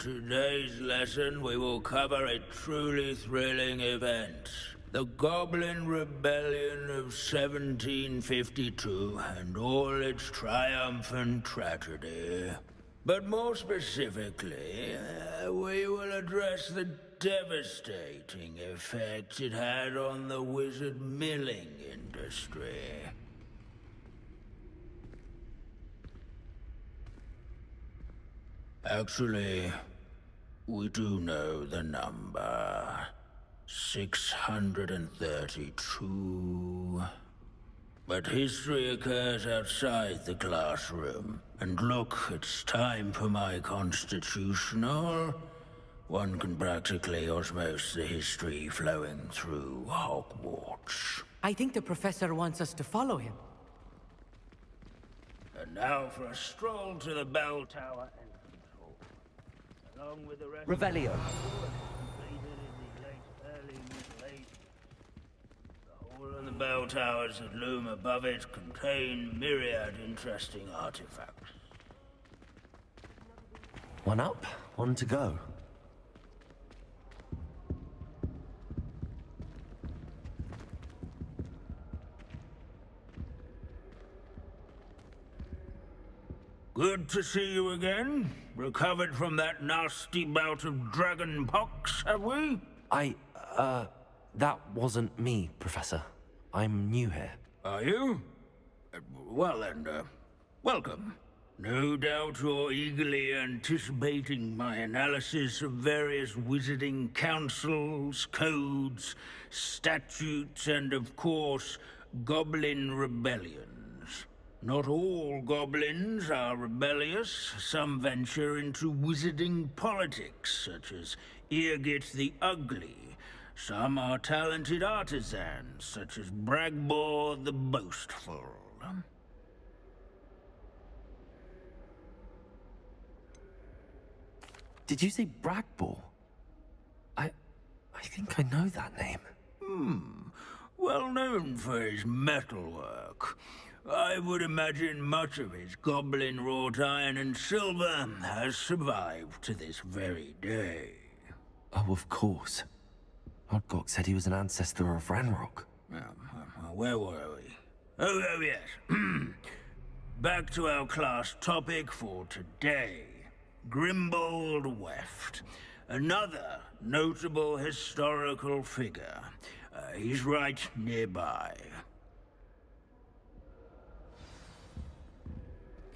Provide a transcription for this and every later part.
today's lesson, we will cover a truly thrilling event. The Goblin Rebellion of 1752 and all its triumphant tragedy. But more specifically, we will address the devastating effect it had on the wizard milling industry. Actually, we do know the number. 632. But history occurs outside the classroom. And look, it's time for my constitutional. One can practically osmose the history flowing through Hogwarts. I think the professor wants us to follow him. And now for a stroll to the bell tower entrance hall. Along with the rest Revelio. And the bell towers that loom above it contain myriad interesting artifacts. One up, one to go. Good to see you again. Recovered from that nasty bout of dragon pox, have we? That wasn't me, Professor. I'm new here. Are you? Well then, welcome. No doubt you're eagerly anticipating my analysis of various wizarding councils, codes, statutes, and of course, goblin rebellions. Not all goblins are rebellious. Some venture into wizarding politics, such as Eargit the Ugly. Some are talented artisans, such as Bragbor the Boastful. Did you say Bragbor? I think I know that name. Well known for his metalwork. I would imagine much of his goblin wrought iron and silver has survived to this very day. Oh, of course. Odgok said he was an ancestor of Ranrock. Where were we? Oh yes. Back to our class topic for today. Grimbold Weft. Another notable historical figure. He's right nearby.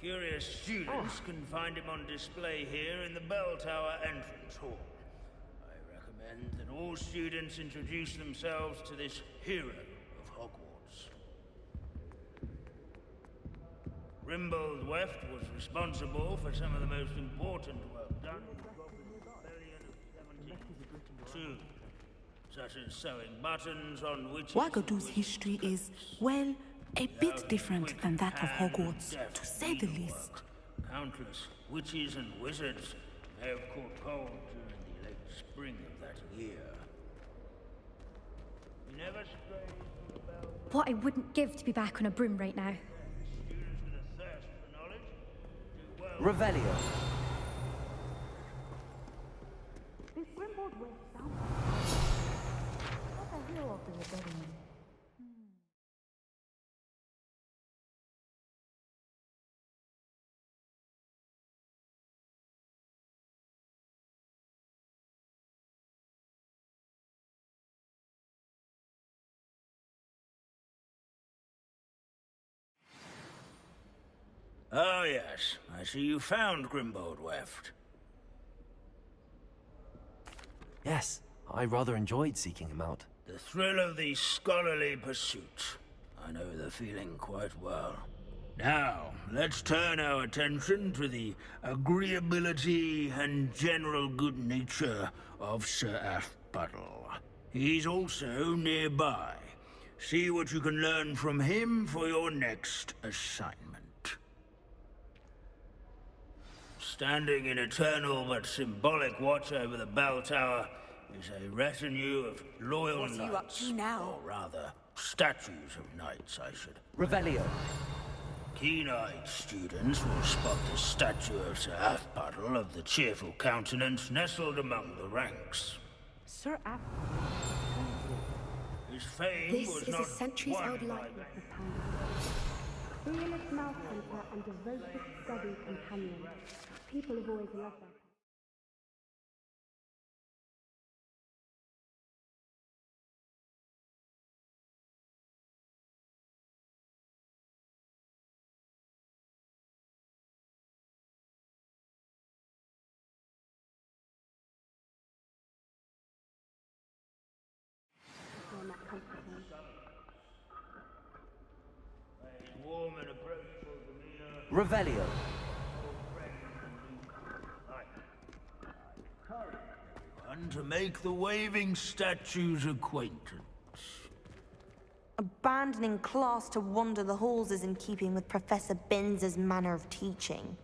Curious students can find him on display here in the bell tower entrance hall. That all students introduce themselves to this hero of Hogwarts. Grimbold Weft was responsible for some of the most important work done in the Goblin Rebellion of 1752, such as sewing buttons on witches. Wagadu's history is, well, a bit different than that of Hogwarts, to say the least. Countless witches and wizards may have caught cold during the late spring of that year. You never strayed from the bell. What I wouldn't give to be back on a broom right now. Students with a thirst for knowledge do well. Revelio. This Grimbold West sounds what the hero of the rebellion. Oh yes, I see you found Grimbold Weft. Yes, I rather enjoyed seeking him out. The thrill of the scholarly pursuit. I know the feeling quite well. Now, let's turn our attention to the agreeability and general good nature of Sir Ashbuttle. He's also nearby. See what you can learn from him for your next assignment. Standing in eternal but symbolic watch over the bell tower is a retinue of loyal What's knights. you up to now? Or rather, statues of knights, I should. Revelio. Keen-eyed students will spot the statue of Sir Half-Puddle of the cheerful countenance nestled among the ranks. Sir App. His fame This was is not a centuries-old won by likeness of Panda. Fearless mouse hunter and devoted study companion. People have always loved that. They're not comforting. warm and approachable demeanor. Revelio. One to make the waving statue's acquaintance. Abandoning class to wander the halls is in keeping with Professor Binns's manner of teaching.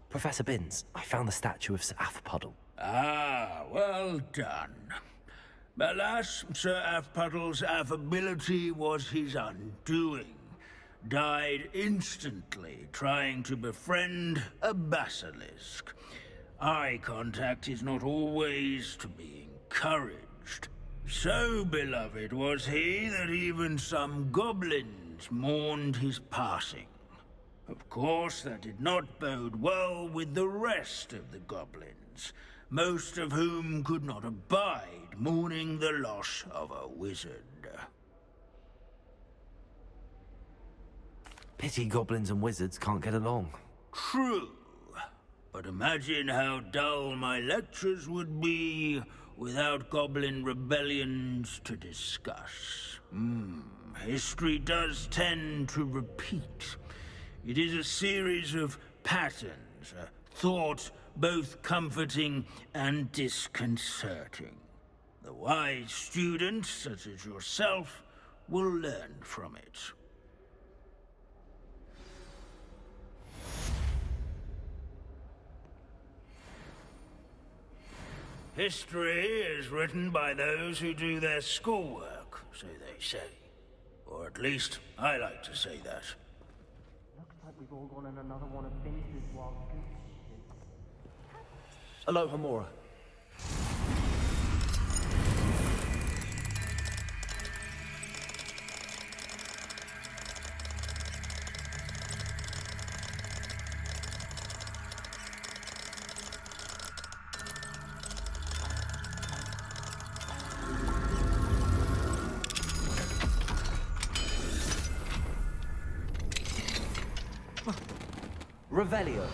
Professor Binns, I found the statue of Sir Half-Puddle. Ah, well done. Alas, Sir Half-Puddle's affability was his undoing. Died instantly trying to befriend a basilisk. Eye contact is not always to be encouraged. So beloved was he that even some goblins mourned his passing. Of course, that did not bode well with the rest of the goblins, most of whom could not abide mourning the loss of a wizard. Pity goblins and wizards can't get along. True, but imagine how dull my lectures would be without goblin rebellions to discuss. History does tend to repeat. It is a series of patterns, a thought both comforting and disconcerting. The wise student, such as yourself, will learn from it. History is written by those who do their schoolwork, so they say. Or at least, I like to say that. Looks like we've all gone in another one of Binns's wild goose shits. Aloha Mora. Revelio.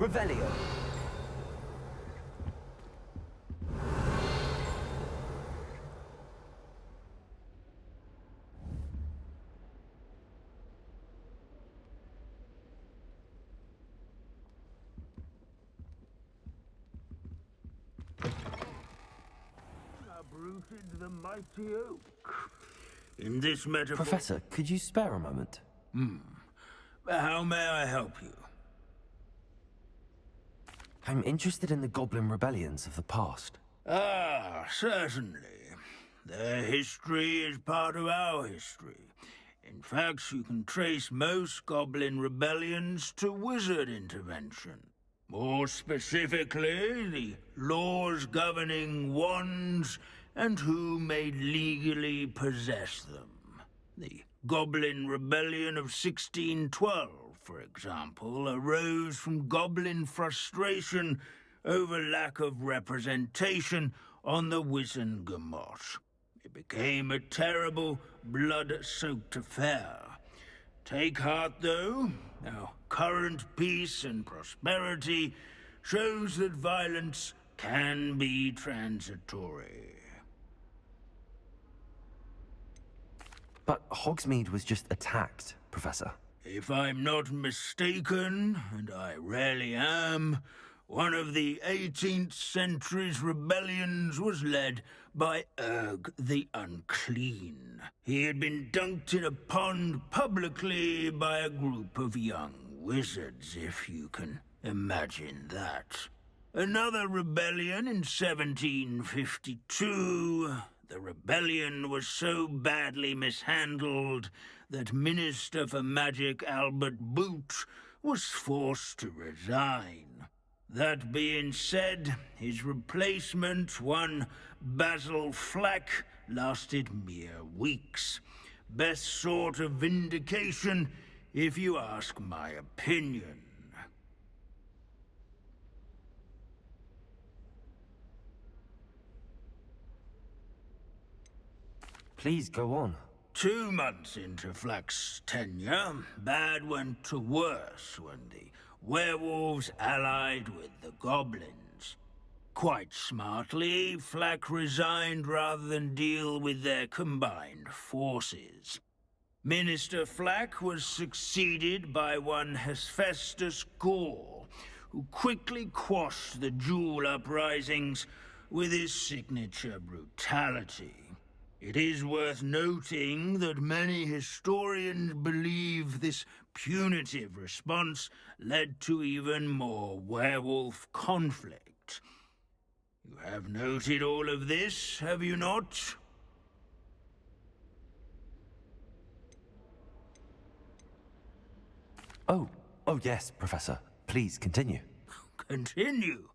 Revelio. Uprooted the mighty oak. In this metaphor... Professor, could you spare a moment? How may I help you? I'm interested in the goblin rebellions of the past. Ah, certainly. Their history is part of our history. In fact, you can trace most goblin rebellions to wizard intervention. More specifically, the laws governing wands and who may legally possess them. The Goblin Rebellion of 1612, for example, arose from goblin frustration over lack of representation on the Wizengamot. It became a terrible, blood-soaked affair. Take heart, though. Our current peace and prosperity shows that violence can be transitory. But Hogsmeade was just attacked, Professor. If I'm not mistaken, and I rarely am, one of the 18th century's rebellions was led by Urg the Unclean. He had been dunked in a pond publicly by a group of young wizards, if you can imagine that. Another rebellion in 1752. The rebellion was so badly mishandled that Minister for Magic Albert Boot was forced to resign. That being said, his replacement, one Basil Flack, lasted mere weeks. Best sort of vindication, if you ask my opinion. Please go on. 2 months into Flack's tenure, bad went to worse when the werewolves allied with the goblins. Quite smartly, Flack resigned rather than deal with their combined forces. Minister Flack was succeeded by one Hephaestus Gore, who quickly quashed the Jewel uprisings with his signature brutality. It is worth noting that many historians believe this punitive response led to even more werewolf conflict. You have noted all of this, have you not? Oh yes, Professor. Please continue. Continue?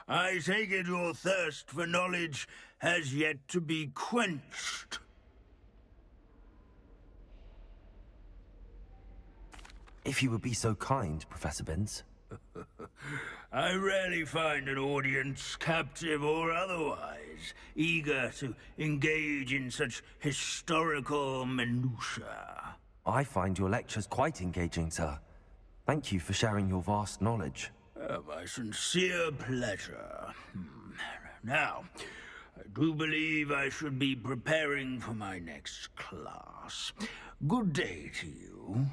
I take it your thirst for knowledge has yet to be quenched. If you would be so kind, Professor Binns. I rarely find an audience, captive or otherwise, eager to engage in such historical minutiae. I find your lectures quite engaging, sir. Thank you for sharing your vast knowledge. My sincere pleasure. Now, I do believe I should be preparing for my next class. Good day to you.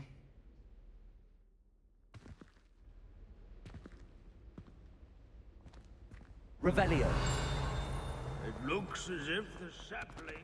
Revelio. It looks as if the sapling...